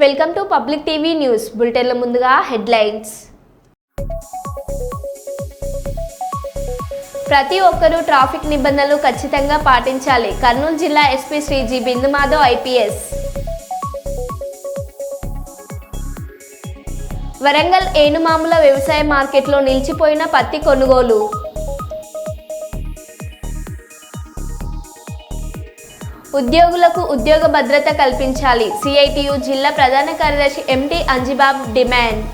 Welcome to public TV news బులెటిన్ల ముందుగా headlines. ప్రతి ఒక్కరూ ట్రాఫిక్ నిబంధనలు ఖచ్చితంగా పాటించాలి. కర్నూలు జిల్లా SP Shri G Bindumadhav IPS. Warangal Enumamula వ్యవసాయ మార్కెట్లో నిలిచిపోయిన పత్తి కొనుగోలు. ఉద్యోగులకు ఉద్యోగ భద్రత కల్పించాలి. సిఐటియు జిల్లా ప్రధాన కార్యదర్శి ఎంటీ అంజిబాబ్ డిమాండ్.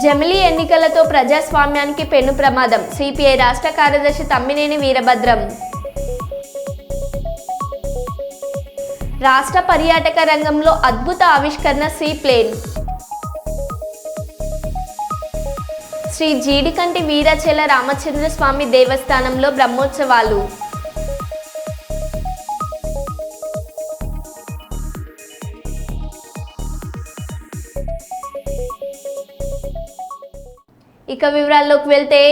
జమిలీ ఎన్నికలతో ప్రజాస్వామ్యానికి పెను ప్రమాదం. సిపిఐ రాష్ట్ర కార్యదర్శి తమ్మినేని వీరభద్రం. రాష్ట్ర పర్యాటక రంగంలో అద్భుత ఆవిష్కరణ సీ ప్లేన్. శ్రీ జీడికంటి వీరాచల రామచంద్ర స్వామి దేవస్థానంలో బ్రహ్మోత్సవాలు. ఇక వివరాల్లోకి వెళ్తే,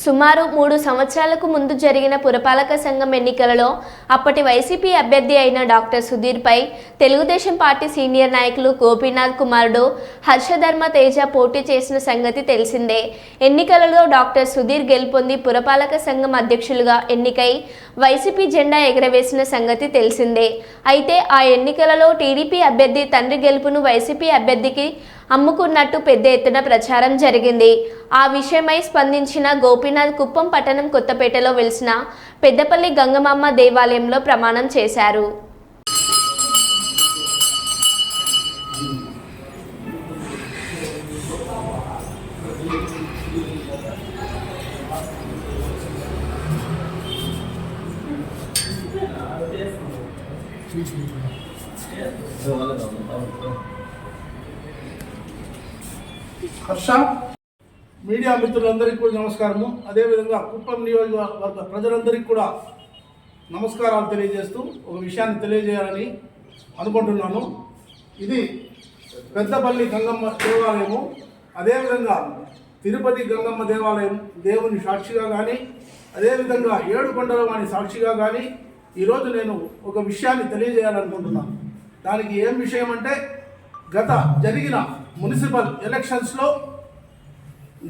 సుమారు 3 సంవత్సరాలకు ముందు జరిగిన పురపాలక సంఘం ఎన్నికలలో అప్పటి వైసీపీ అభ్యర్థి అయిన డాక్టర్ సుధీర్పై తెలుగుదేశం పార్టీ సీనియర్ నాయకులు గోపీనాథ్ కుమారుడు హర్షధర్మ తేజ పోటీ చేసిన సంగతి తెలిసిందే. ఎన్నికలలో డాక్టర్ సుధీర్ గెలుపొంది పురపాలక సంఘం అధ్యక్షులుగా ఎన్నికై వైసీపీ జెండా ఎగరవేసిన సంగతి తెలిసిందే. అయితే ఆ ఎన్నికలలో టీడీపీ అభ్యర్థి తండ్రి గెలుపును వైసీపీ అభ్యర్థికి అమ్ముకున్నట్టు పెద్ద ఎత్తున ప్రచారం జరిగింది. ఆ విషయమై స్పందించిన గోపీనాథ్ కుప్పం పట్టణం కొత్తపేటలో వెలిసిన పెద్దపల్లి గంగమాంబ దేవాలయంలో ప్రమాణం చేశారు. హర్ష మీడియా మిత్రులందరికీ కూడా నమస్కారము. అదేవిధంగా కుప్పం నియోజకవర్గ ప్రజలందరికీ కూడా నమస్కారాలు తెలియజేస్తూ ఒక విషయాన్ని తెలియజేయాలని అనుకుంటున్నాను. ఇది పెద్దపల్లి గంగమ్మ దేవాలయము, అదేవిధంగా తిరుపతి గంగమ్మ దేవాలయం దేవుని సాక్షిగా కానీ, అదేవిధంగా ఏడుకొండల వాణి సాక్షిగా కానీ ఈరోజు నేను ఒక విషయాన్ని తెలియజేయాలనుకుంటున్నాను. దానికి ఏం విషయం అంటే, గత జరిగిన మున్సిపల్ ఎలక్షన్స్లో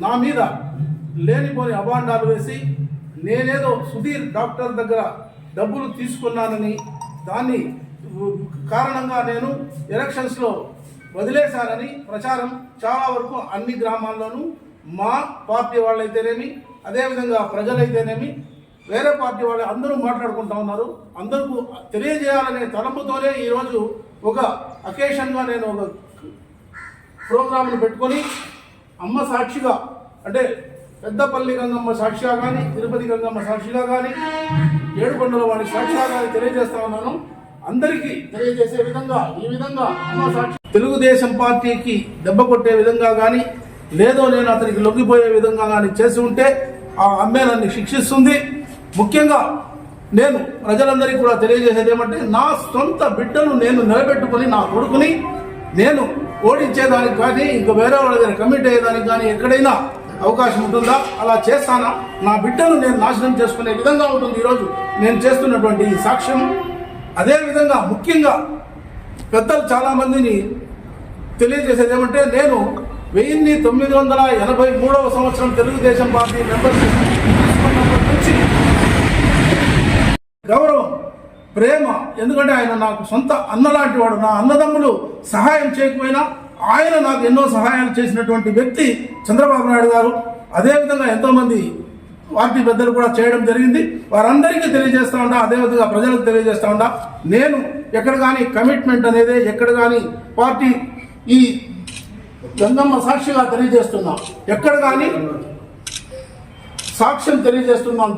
నా మీద లేనిపోని అభాండాలు వేసి నేనేదో సుధీర్ డాక్టర్ దగ్గర డబ్బులు తీసుకున్నానని, దాన్ని కారణంగా నేను ఎలక్షన్స్లో వదిలేశానని ప్రచారం చాలా వరకు అన్ని గ్రామాల్లోనూ మా పార్టీ వాళ్ళైతేనేమి, అదేవిధంగా ప్రజలైతేనేమి, వేరే పార్టీ వాళ్ళు అందరూ మాట్లాడుకుంటూ ఉన్నారు. అందరికీ తెలియజేయాలనే తలంపుతోనే ఈరోజు ఒక అకేషన్గా నేను ఒక ప్రోగ్రాంను పెట్టుకొని అమ్మ సాక్షిగా, అంటే పెద్దపల్లి గంగమ్మ సాక్షిగా కానీ, తిరుపతి గంగమ్మ సాక్షిగా కానీ, ఏడుకొండల వాడి సాక్షిగా కానీ తెలియజేస్తా ఉన్నాను. అందరికీ తెలియజేసే విధంగా ఈ విధంగా అమ్మ సాక్షి తెలుగుదేశం పార్టీకి దెబ్బ కొట్టే విధంగా కానీ, లేదో నేను అతనికి లొంగిపోయే విధంగా కానీ చేసి ఉంటే ఆ అమ్మే నన్ను శిక్షిస్తుంది. ముఖ్యంగా నేను ప్రజలందరికీ కూడా తెలియజేసేది ఏమంటే, నా సొంత బిడ్డను నేను నిలబెట్టుకుని నా కొడుకుని నేను ఓడించేదానికి కానీ, ఇంకా వేరే వాళ్ళ దగ్గర కమిట్ అయ్యేదానికి కానీ ఎక్కడైనా అవకాశం ఉంటుందా? అలా చేస్తానా? నా బిడ్డను నేను నాశనం చేసుకునే విధంగా ఉంటుంది ఈరోజు నేను చేస్తున్నటువంటి ఈ సాక్ష్యం. అదేవిధంగా ముఖ్యంగా పెద్దలు చాలామందిని తెలియజేసేది ఏమంటే, నేను 1983వ సంవత్సరం తెలుగుదేశం పార్టీ మెంబర్షిప్ తీసుకున్నప్పటి నుంచి గౌరవం, ప్రేమ, ఎందుకంటే ఆయన నాకు సొంత అన్నలాంటి వాడు. నా అన్నదమ్ములు సహాయం చేయకపోయినా ఆయన నాకు ఎన్నో సహాయాలు చేసినటువంటి వ్యక్తి చంద్రబాబు నాయుడు గారు. అదేవిధంగా ఎంతోమంది పార్టీ పెద్దలు కూడా చేయడం జరిగింది. వారందరికీ తెలియజేస్తూ ఉంటా, అదేవిధంగా ప్రజలకు తెలియజేస్తూ ఉంటా. నేను ఎక్కడ కానీ కమిట్మెంట్ అనేది ఎక్కడ కానీ పార్టీ ఈ గంగమ్మ సాక్షిగా తెలియజేస్తున్నా, ఎక్కడ కానీ సాక్ష్యం తెలియజేస్తున్నాం.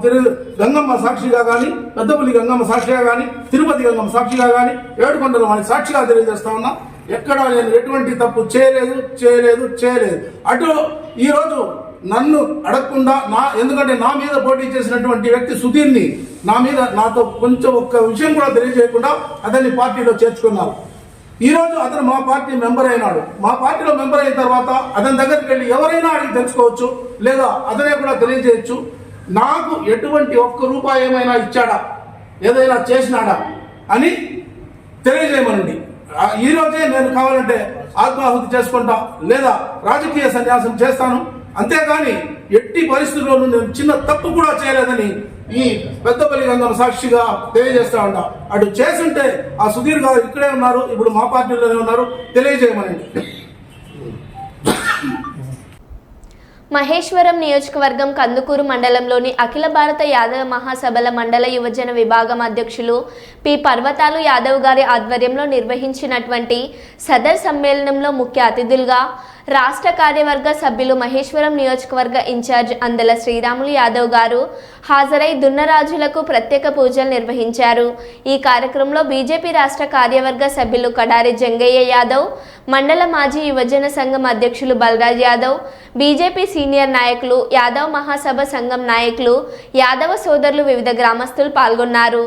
గంగమ్మ సాక్షిగా కానీ, పెద్దపల్లి గంగమ్మ సాక్షిగా కానీ, తిరుపతి గంగమ్మ సాక్షిగా కానీ, ఏడుకొండల వాడి సాక్షిగా తెలియజేస్తా ఉన్నా. ఎక్కడ నేను ఎటువంటి తప్పు చేయలేదు. అటు ఈరోజు నన్ను అడగకుండా ఎందుకంటే నా మీద పోటీ చేసినటువంటి వ్యక్తి సుధీర్ని నాతో కొంచెం ఒక్క విషయం కూడా తెలియజేయకుండా అతన్ని పార్టీలో చేర్చుకున్నారు. ఈరోజు అతను మా పార్టీ మెంబర్ అయినాడు. మా పార్టీలో మెంబర్ అయిన తర్వాత అతని దగ్గరికి వెళ్ళి ఎవరైనా అడిగి తెలుసుకోవచ్చు, లేదా అతనే కూడా తెలియజేయచ్చు. నాకు ఎటువంటి ఒక్క రూపాయి ఏమైనా ఇచ్చాడా, ఏదైనా చేసినాడా? అని తెలియజేయమనండి. ఈరోజే నేను కావాలంటే ఆత్మాహుతి చేసుకుంటా లేదా రాజకీయ సన్యాసం చేస్తాను, అంతేగాని ఎట్టి పరిస్థితుల్లోనూ నేను చిన్న తప్పు కూడా చేయలేదని ఈ పెద్దపల్లి గంగం సాక్షిగా తెలియజేస్తా ఉంటా. అటు చేసుంటే ఆ సుధీర్ గారు ఇక్కడే ఉన్నారు, ఇప్పుడు మా పార్టీలోనే ఉన్నారు, తెలియజేయమనండి. మహేశ్వరం నియోజకవర్గం కందుకూరు మండలంలోని అఖిల భారత యాదవ మహాసభల మండల యువజన విభాగం అధ్యక్షులు పి పర్వతాలు యాదవ్ గారి ఆధ్వర్యంలో నిర్వహించినటువంటి సదర్ సమ్మేళనంలో ముఖ్య అతిథులుగా రాష్ట్ర కార్యవర్గ సభ్యులు మహేశ్వరం నియోజకవర్గ ఇన్ఛార్జ్ అందల శ్రీరాములు యాదవ్ గారు హాజరై దున్నరాజులకు ప్రత్యేక పూజలు నిర్వహించారు. ఈ కార్యక్రమంలో బీజేపీ రాష్ట్ర కార్యవర్గ సభ్యులు కడారి జంగయ్య యాదవ్, మండల మాజీ యువజన సంఘం అధ్యక్షులు బలరాజ్ యాదవ్, బీజేపీ సీనియర్ నాయకులు, యాదవ్ మహాసభ సంఘం నాయకులు, యాదవ సోదరులు, వివిధ గ్రామస్తులు పాల్గొన్నారు.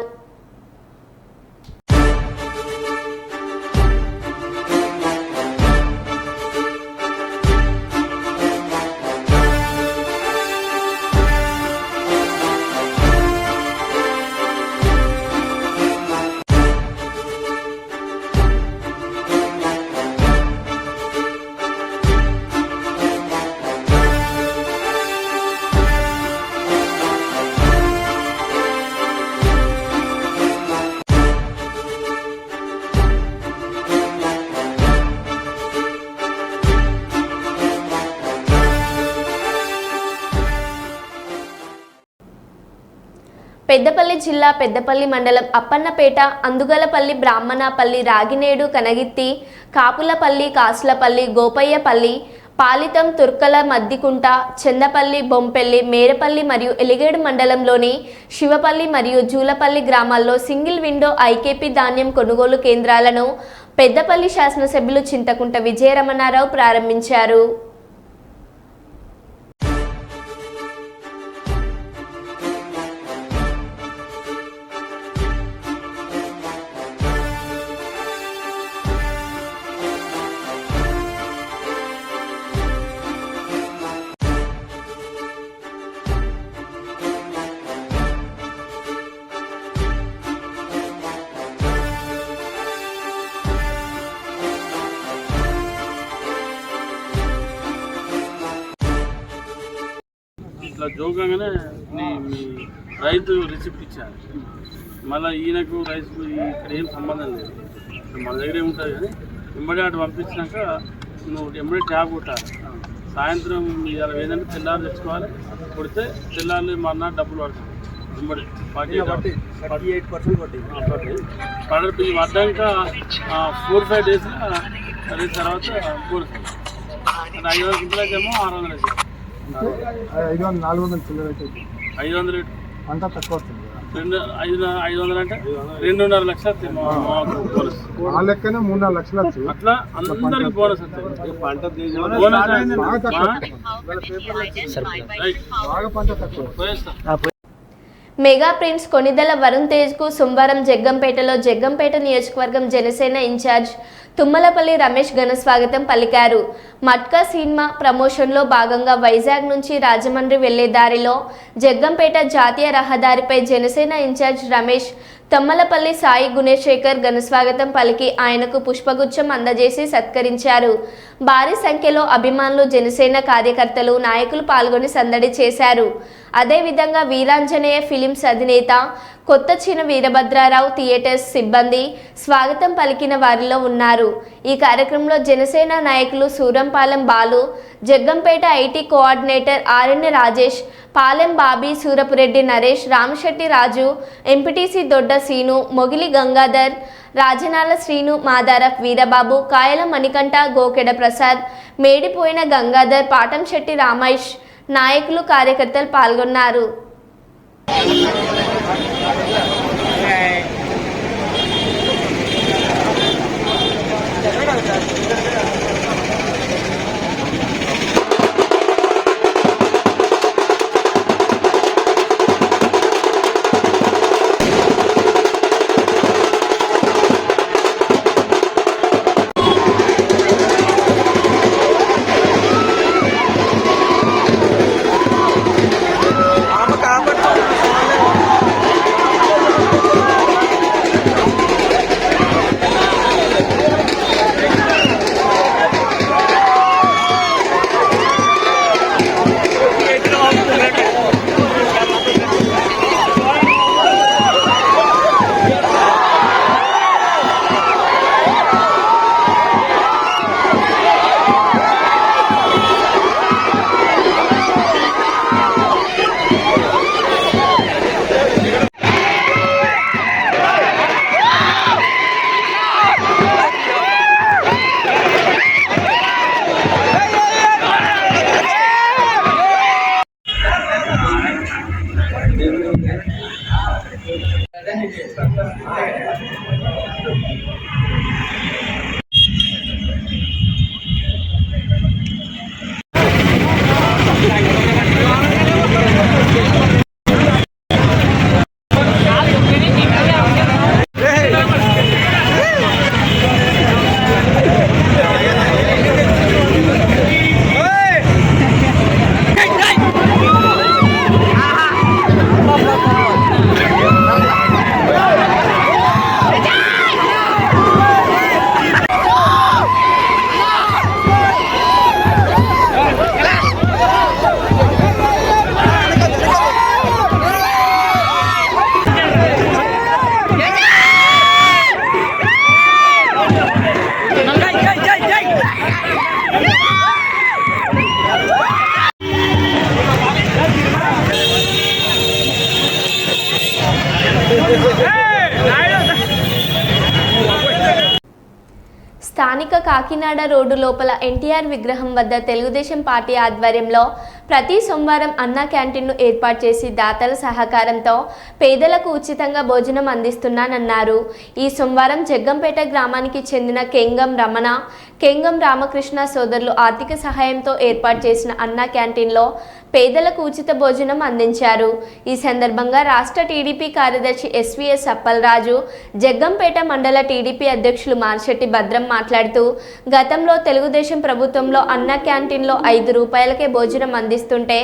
పెద్దపల్లి జిల్లా పెద్దపల్లి మండలం అప్పన్నపేట, అందుగలపల్లి, బ్రాహ్మణపల్లి, రాగినేడు, కనగిత్తి, కాపులపల్లి, కాసులపల్లి, గోపయ్యపల్లి, పాలితం, తుర్కల, మద్దికుంట, చందపల్లి, బొంపెల్లి, మేరపల్లి మరియు ఎలిగేడు మండలంలోని శివపల్లి మరియు జూలపల్లి గ్రామాల్లో సింగిల్ విండో ఐకేపీ ధాన్యం కొనుగోలు కేంద్రాలను పెద్దపల్లి శాసనసభ్యులు చింతకుంట విజయరమణారావు ప్రారంభించారు. ఇట్లా జోగంగానే మీ రైతు రిసిప్ట్ ఇచ్చారు. మళ్ళీ ఈయనకు రైతు ఇక్కడ ఏం సంబంధం లేదు, మన దగ్గరే ఉంటుంది. కానీ వెంబడి అటు పంపించినాక నువ్వు వెంబడి ట్యాబ్ కొట్టాలి. సాయంత్రం ఇవాళ ఏదంటే తెల్లారు తెచ్చుకోవాలి, కొడితే తెల్లారి మర్నాడు డబ్బులు పడుతుంది. వెంబడి 48% పడి పడ్డాక 4-5 డేస్ అదే తర్వాత పోలీసు 500 గింటలకేమో 600 అయితే 500 అంతా తక్కువ వస్తుంది. 500 అంటే 2.5 లక్షలు బోనస్. ఆ లెక్కనే 3-4 లక్షలు వస్తుంది. అట్లా అందరికి బోనస్ వస్తుంది. బాగా పంట తక్కువ. మెగా ప్రిన్స్ కొనిదెల వరుణ్ తేజ్కు సోమవారం జగ్గంపేట నియోజకవర్గం జనసేన ఇన్ఛార్జ్ తుమ్మలపల్లి రమేష్ ఘన స్వాగతం పలికారు. మట్కా సినిమా ప్రమోషన్లో భాగంగా వైజాగ్ నుంచి రాజమండ్రి వెళ్లే దారిలో జగ్గంపేట జాతీయ రహదారిపై జనసేన ఇన్ఛార్జ్ రమేష్ తుమ్మలపల్లి సాయి గుణశేఖర్ ఘనస్వాగతం పలికి ఆయనకు పుష్పగుచ్చం అందజేసి సత్కరించారు. భారీ సంఖ్యలో అభిమానులు, జనసేన కార్యకర్తలు, నాయకులు పాల్గొని సందడి చేశారు. అదేవిధంగా వీరాంజనేయ ఫిలిమ్స్ అధినేత కొత్తచిన వీరభద్రారావు థియేటర్స్ సిబ్బంది స్వాగతం పలికిన వారిలో ఉన్నారు. ఈ కార్యక్రమంలో జనసేన నాయకులు Surampalem Balu, Jaggampeta IT coordinator RN Rajesh, Palem Bobby, Surapureddy Naresh, Ramasetti Raju, MPTC Dodda Seenu, Mogili Gangadhar, Rajanala Srinu, Madaraf Veerababu, Kayala Manikanta, Gokeda Prasad, Medipoyina Gangadhar, Patamsetti Ramesh నాయకులు, కార్యకర్తలు పాల్గొన్నారు. కాకినాడ రోడ్డు లోపల ఎన్టీఆర్ విగ్రహం వద్ద తెలుగుదేశం పార్టీ ఆధ్వర్యంలో ప్రతి సోమవారం అన్నా క్యాంటీన్ను ఏర్పాటు చేసి దాతల సహకారంతో పేదలకు ఉచితంగా భోజనం అందిస్తున్నానన్నారు. ఈ సోమవారం జగ్గంపేట గ్రామానికి చెందిన కెంగం రమణ, కెంగం రామకృష్ణ సోదరులు ఆర్థిక సహాయంతో ఏర్పాటు చేసిన అన్నా క్యాంటీన్లో పేదలకు ఉచిత భోజనం అందించారు. ఈ సందర్భంగా రాష్ట్ర టీడీపీ కార్యదర్శి ఎస్వీఎస్ అప్పలరాజు, జగ్గంపేట మండల టీడీపీ అధ్యక్షులు మార్శెట్టి భద్రం మాట్లాడుతూ గతంలో తెలుగుదేశం ప్రభుత్వంలో అన్నా క్యాంటీన్లో 5 రూపాయలకే భోజనం అందిస్తుంటే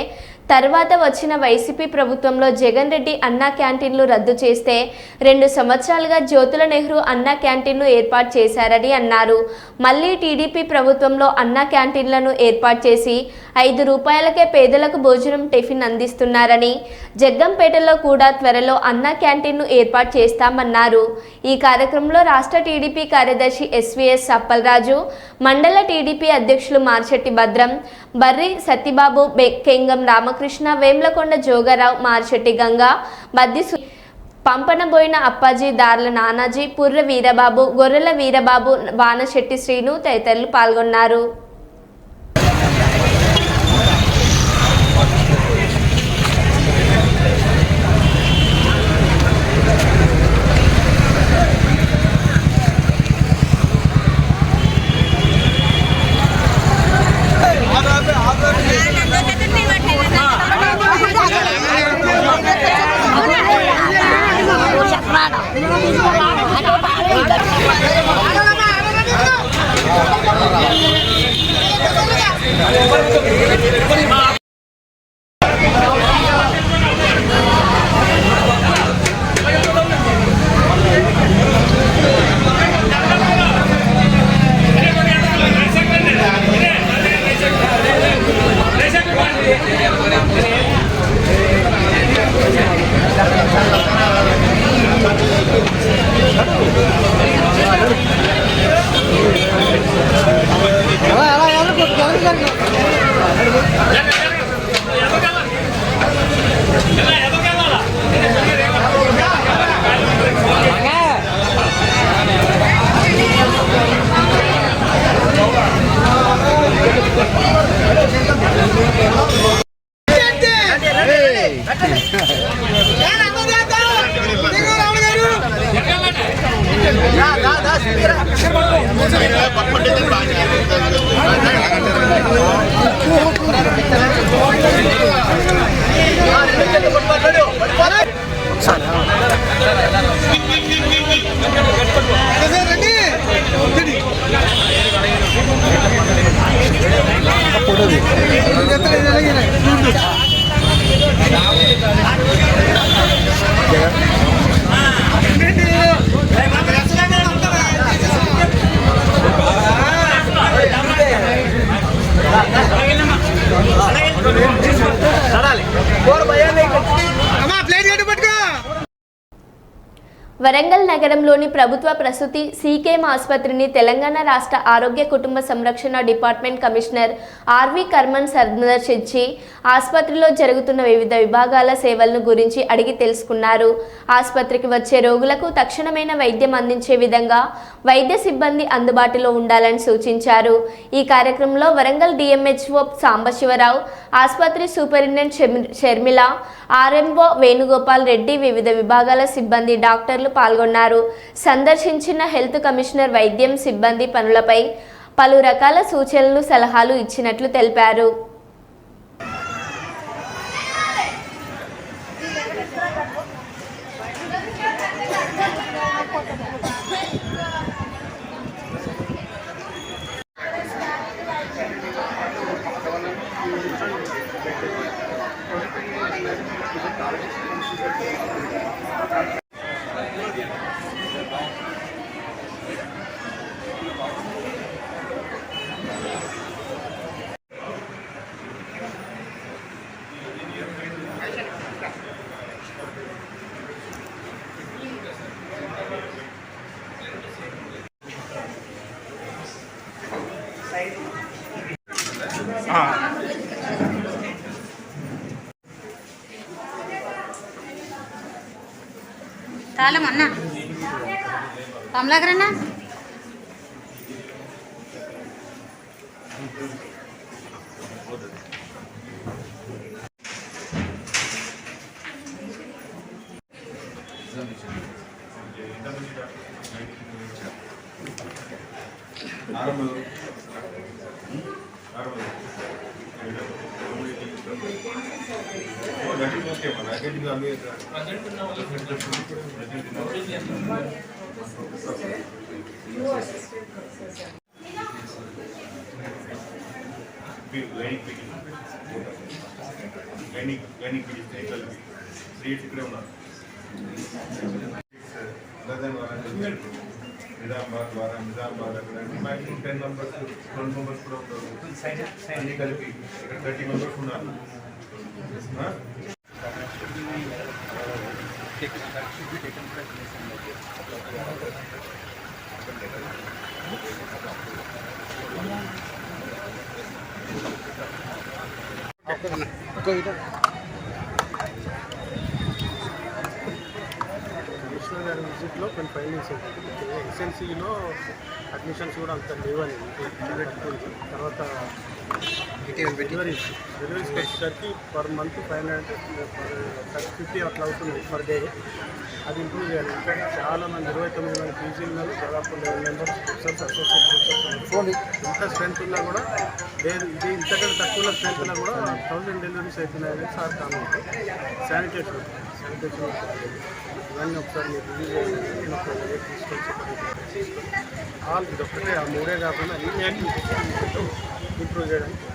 తర్వాత వచ్చిన వైసీపీ ప్రభుత్వంలో జగన్ రెడ్డి అన్నా క్యాంటీన్లు రద్దు చేస్తే 2 సంవత్సరాలుగా జ్యోతుల నెహ్రూ అన్నా క్యాంటీన్ను ఏర్పాటు చేశారని అన్నారు. మళ్ళీ టీడీపీ ప్రభుత్వంలో అన్నా క్యాంటీన్లను ఏర్పాటు చేసి 5 రూపాయలకే పేదలకు భోజనం టిఫిన్ అందిస్తున్నారని, జగ్గంపేటలో కూడా త్వరలో అన్నా క్యాంటీన్ను ఏర్పాటు చేస్తామన్నారు. ఈ కార్యక్రమంలో రాష్ట్ర టీడీపీ కార్యదర్శి ఎస్వీఎస్ అప్పలరాజు, మండల టీడీపీ అధ్యక్షులు మార్శెట్టి భద్రం, బర్రి సత్యబాబు, కెంగం రామకృష్ణ, వేమ్లకొండ జోగారావు, మార్శెట్టి గంగా, బద్ది పంపనబోయిన అప్పాజీ, దార్ల నానాజీ, పుర్ర వీరబాబు, గొర్రెల వీరబాబు, వానశెట్టి శ్రీను తదితరులు పాల్గొన్నారు. వరంగల్ నగరంలోని ప్రభుత్వ ప్రసూతి సీకేఎం ఆసుపత్రిని తెలంగాణ రాష్ట్ర ఆరోగ్య కుటుంబ సంరక్షణ డిపార్ట్మెంట్ కమిషనర్ ఆర్వి కర్మన్ సందర్శించి ఆసుపత్రిలో జరుగుతున్న వివిధ విభాగాల సేవలను గురించి అడిగి తెలుసుకున్నారు. ఆసుపత్రికి వచ్చే రోగులకు తక్షణమైన వైద్యం అందించే విధంగా వైద్య సిబ్బంది అందుబాటులో ఉండాలని సూచించారు. ఈ కార్యక్రమంలో వరంగల్ డిఎంహెచ్ఓ సాంబశివరావు, ఆసుపత్రి సూపరింటెండెంట్ షర్మిల, ఆర్ఎంఓ వేణుగోపాల్ రెడ్డి, వివిధ విభాగాల సిబ్బంది, డాక్టర్లు పాల్గొన్నారు. సందర్శించిన హెల్త్ కమిషనర్ వైద్యం సిబ్బంది పనులపై పలు రకాల సూచనలు, సలహాలు ఇచ్చినట్లు తెలిపారు. తాళం అన్న కమలాకరన్నా పోతుంది. ఇక్కడే ఉన్నారు. నిజామాబాద్ ద్వారా నిజామాబాద్ అక్కడ మ్యాక్సిమం 10 మెంబర్స్ 12 మెంబర్స్ కూడా ఉంటారు. అన్ని కలిపి ఇక్కడ 30 మెంబర్స్ ఉన్నారు. కమిషనర్ గారి విజిట్లో కొన్ని ఫైండింగ్స్ ఎస్ఎన్సీలో అడ్మిషన్స్ కూడా అంత లేవని తర్వాత డెలివరీస్ వచ్చేసరికి పర్ మంత్ 550 అట్లా అవుతుంది పర్ డే. అది ఇంప్రూవ్ చేయాలి. ఇంకా చాలామంది 29 మంది పీజీలు దాదాపు 11 మెంబర్స్ ప్రొఫెసర్స్ అసోసియేట్ ప్రొఫెసర్స్ ఇంత స్ట్రెంత్ ఉన్నా కూడా లేదు. ఇది ఇంతకంటే తక్కువ స్ట్రెంత్ ఉన్నా కూడా 1000 డెలివరీస్ అవుతున్నాయని సార్ కామెంట్. శానిటేషన్ ఇవన్నీ ఒకసారి మీరు రివ్యూ తీసుకొచ్చి ఆల్ ఇది ఒక్కటే ఆ మూడే కాకుండా అన్ని ఇంప్రూవ్ చేయడానికి.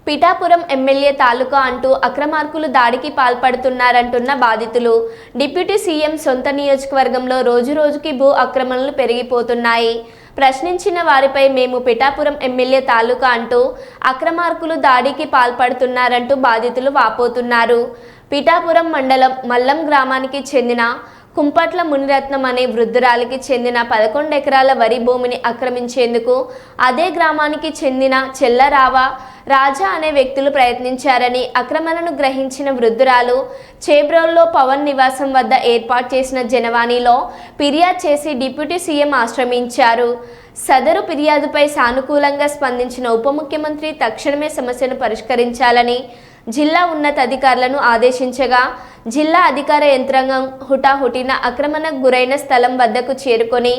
పిఠాపురం ఎమ్మెల్యే తాలూకా అంటూ అక్రమార్కులు దాడికి పాల్పడుతున్నారంటున్న బాధితులు. డిప్యూటీ సీఎం సొంత నియోజకవర్గంలో రోజురోజుకి భూ ఆక్రమణలు పెరిగిపోతున్నాయి. ప్రశ్నించిన వారిపై మేము పిఠాపురం ఎమ్మెల్యే తాలూకా అంటూ అక్రమార్కులు దాడికి పాల్పడుతున్నారంటూ బాధితులు వాపోతున్నారు. పిఠాపురం మండలం మల్లం గ్రామానికి చెందిన కుంపట్ల మునిరత్నం అనే వృద్ధురాలికి చెందిన 11 ఎకరాల వరి భూమిని ఆక్రమించేందుకు అదే గ్రామానికి చెందిన చెల్లరావ రాజా అనే వ్యక్తులు ప్రయత్నించారని ఆక్రమణను గ్రహించిన వృద్ధురాలు చేబ్రోల్లో పవన్ నివాసం వద్ద ఏర్పాటు చేసిన జనవాణిలో ఫిర్యాదు చేసి డిప్యూటీ సీఎం ఆశ్రమించారు. సదరు ఫిర్యాదుపై సానుకూలంగా స్పందించిన ఉప ముఖ్యమంత్రి తక్షణమే సమస్యను పరిష్కరించాలని జిల్లా ఉన్నతాధికారులను ఆదేశించగా జిల్లా అధికార యంత్రాంగం హుటాహుటిన ఆక్రమణకు గురైన స్థలం వద్దకు చేరుకొని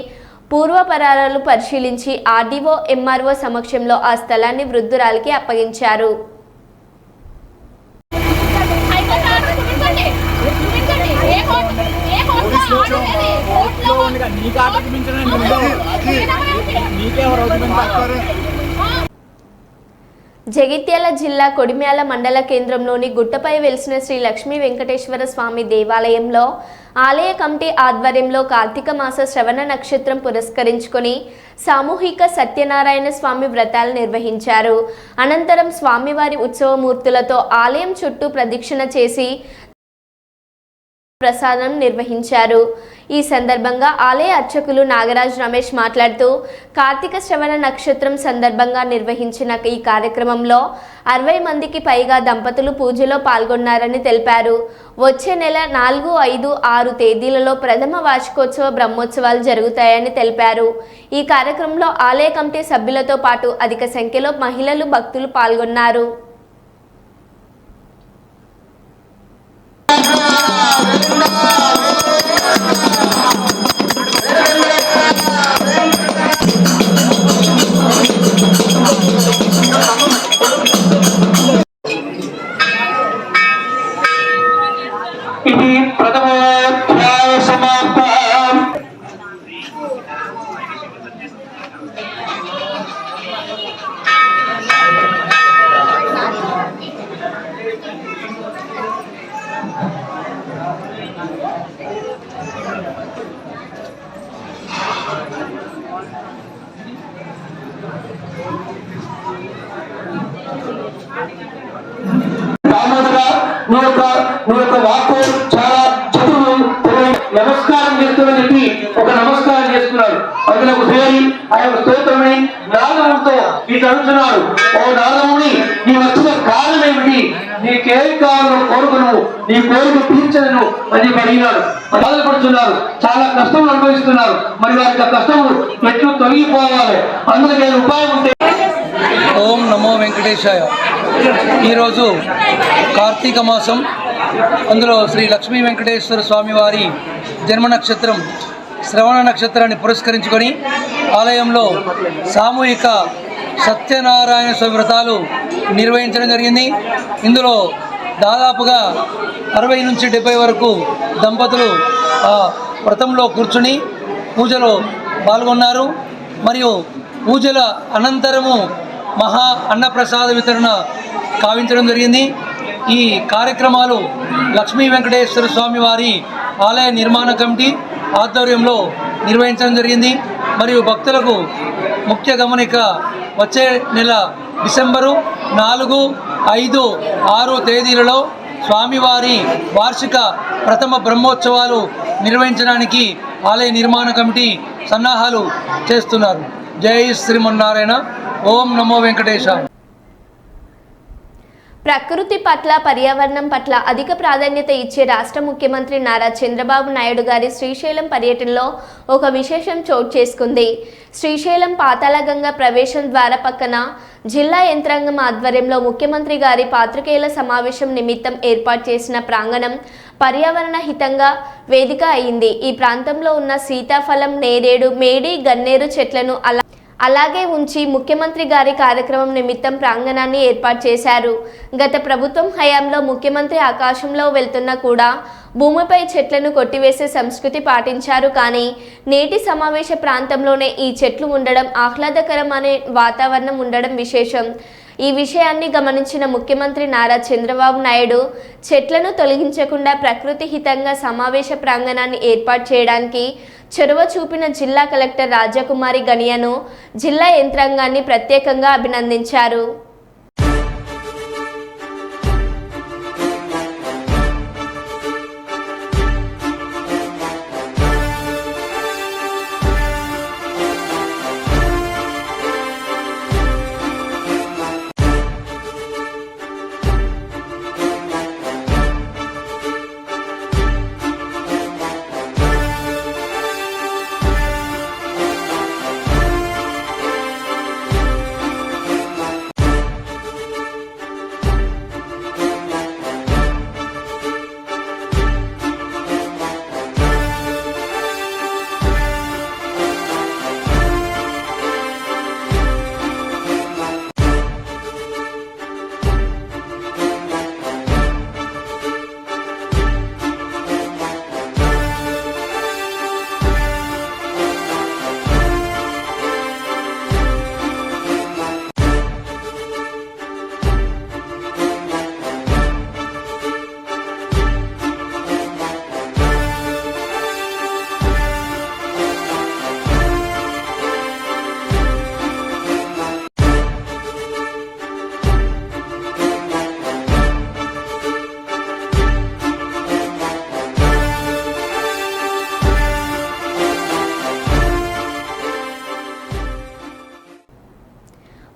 పూర్వపరాలు పరిశీలించి ఆర్డీఓ ఎంఆర్ఓ సమక్షంలో ఆ స్థలాన్ని వృద్ధురాలికి అప్పగించారు. జగిత్యాల జిల్లా కొడిమ్యాల మండల కేంద్రంలోని గుట్టపై వెలిసిన శ్రీ లక్ష్మీ వెంకటేశ్వర స్వామి దేవాలయంలో ఆలయ కమిటీ ఆధ్వర్యంలో కార్తీక మాస శ్రవణ నక్షత్రం పురస్కరించుకొని సామూహిక సత్యనారాయణ స్వామి వ్రతాలు నిర్వహించారు. అనంతరం స్వామివారి ఉత్సవమూర్తులతో ఆలయం చుట్టూ ప్రదక్షిణ చేసి ప్రసాదం నిర్వహించారు. ఈ సందర్భంగా ఆలయ అర్చకులు నాగరాజ్ రమేష్ మాట్లాడుతూ కార్తీక శ్రవణ నక్షత్రం సందర్భంగా నిర్వహించిన ఈ కార్యక్రమంలో 60 మందికి పైగా దంపతులు పూజలో పాల్గొన్నారని తెలిపారు. వచ్చే నెల 4, 5, 6 తేదీలలో ప్రథమ వార్షికోత్సవ బ్రహ్మోత్సవాలు జరుగుతాయని తెలిపారు. ఈ కార్యక్రమంలో ఆలయ కమిటీ సభ్యులతో పాటు అధిక సంఖ్యలో మహిళలు భక్తులు పాల్గొన్నారు. ఇది ప్రథమోధ్యాయ సమాప్తం. నీ యొక్క వాక్కు చాలా చతువు నమస్కారం చేస్తామని చెప్పి ఒక నమస్కారం చేస్తున్నారు. అందులో పేరు ఆయన స్తోత్రమని నాదముతో ఇట్లా అడుగుతున్నాడు. ఓ నాదముని, నీ వచ్చిన కారణం ఏమిటి? నీకేం కావాలో కోరుకును, నీ కోరిక తీర్చను అని చెప్పి అడిగినాడు. బాధపడుతున్నారు, చాలా కష్టం అనుభవిస్తున్నారు. మరి వారికి ఆ కష్టము ఎట్లు తొలగిపోవాలి, అందుకే ఉపాయం ఉంటే. ఓం నమో వెంకటేశాయ. ఈరోజు కార్తీక మాసం, అందులో శ్రీ లక్ష్మీ వెంకటేశ్వర స్వామి వారి జన్మ నక్షత్రం శ్రవణ నక్షత్రాన్ని పురస్కరించుకొని ఆలయంలో సామూహిక సత్యనారాయణ స్వామి వ్రతాలు నిర్వహించడం జరిగింది. ఇందులో దాదాపుగా 60 నుంచి 70 వరకు దంపతులు ఆ వ్రతంలో కూర్చుని పూజలో పాల్గొన్నారు. మరియు పూజల అనంతరము మహా అన్నప్రసాద వితరణ కావించడం జరిగింది. ఈ కార్యక్రమాలు లక్ష్మీ వెంకటేశ్వర స్వామి వారి ఆలయ నిర్మాణ కమిటీ ఆధ్వర్యంలో నిర్వహించడం జరిగింది. మరియు భక్తులకు ముఖ్య గమనిక, వచ్చే నెల డిసెంబరు 4, 5, 6 తేదీలలో స్వామివారి వార్షిక ప్రథమ బ్రహ్మోత్సవాలు నిర్వహించడానికి ఆలయ నిర్మాణ కమిటీ సన్నాహాలు చేస్తున్నారు. జై శ్రీమన్నారాయణ. ఓం నమో వెంకటేశ. ప్రకృతి పట్ల, పర్యావరణం పట్ల అధిక ప్రాధాన్యత ఇచ్చే రాష్ట్ర ముఖ్యమంత్రి నారా చంద్రబాబు నాయుడు గారి శ్రీశైలం పర్యటనలో ఒక విశేషం చోటు చేసుకుంది. శ్రీశైలం పాతాళగంగ ప్రవేశం ద్వారా పక్కన జిల్లా యంత్రాంగం ఆధ్వర్యంలో ముఖ్యమంత్రి గారి పాత్రికేయుల సమావేశం నిమిత్తం ఏర్పాటు చేసిన ప్రాంగణం పర్యావరణ హితంగా వేదిక అయింది. ఈ ప్రాంతంలో ఉన్న సీతాఫలం, నేరేడు, మేడి, గన్నేరు చెట్లను అలాగే ఉంచి ముఖ్యమంత్రి గారి కార్యక్రమం నిమిత్తం ప్రాంగణాన్ని ఏర్పాటు చేశారు. గత ప్రభుత్వం హయాంలో ముఖ్యమంత్రి ఆకాశంలో వెళ్తున్నా కూడా భూమిపై చెట్లను కొట్టివేసే సంస్కృతి పాటించారు. కానీ నేటి సమావేశ ప్రాంతంలోనే ఈ చెట్లు ఉండడం, ఆహ్లాదకరమైన వాతావరణం ఉండడం విశేషం. ఈ విషయాన్ని గమనించిన ముఖ్యమంత్రి నారా చంద్రబాబు నాయుడు చెట్లను తొలగించకుండా ప్రకృతి హితంగా సమావేశ ప్రాంగణాన్ని ఏర్పాటు చేయడానికి చొరవ చూపిన జిల్లా కలెక్టర్ రాజకుమారి గనియను, జిల్లా యంత్రాంగాన్ని ప్రత్యేకంగా అభినందించారు.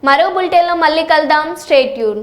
మరో బులెటిన్లో మళ్ళీ కలుద్దాం. Stay tune.